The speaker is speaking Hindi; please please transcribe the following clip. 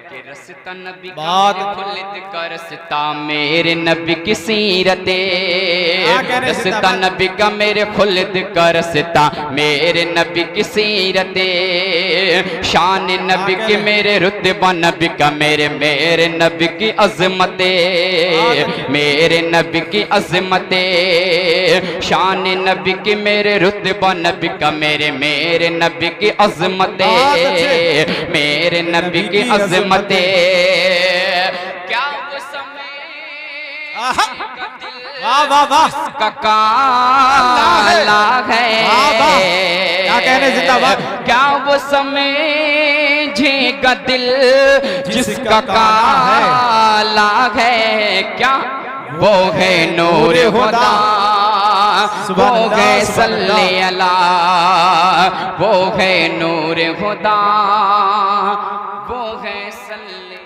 कि रस्ता नबी का खुल्द का रस्ता मेरे नबी की सीरते, रस्ता नबी का मेरे खुल्द का रस्ता मेरे नबी की सीरते, शान नबी की मेरे रुतबा नबी का मेरे मेरे नबी की अजमते, मेरे नबी की अजमते, शान नबी की मेरे रुतबा नबी का मेरे मेरे नबी की अजमते, मेरे नबी की अजमते। क्या वो समय का काला है, क्या कहने जिंदाबाद, क्या वो समझेगा दिल जिसका काला है, क्या वो है नूर खुदा, वो है सल्ले अला, वो है नूर खुदा, वो है सल्ले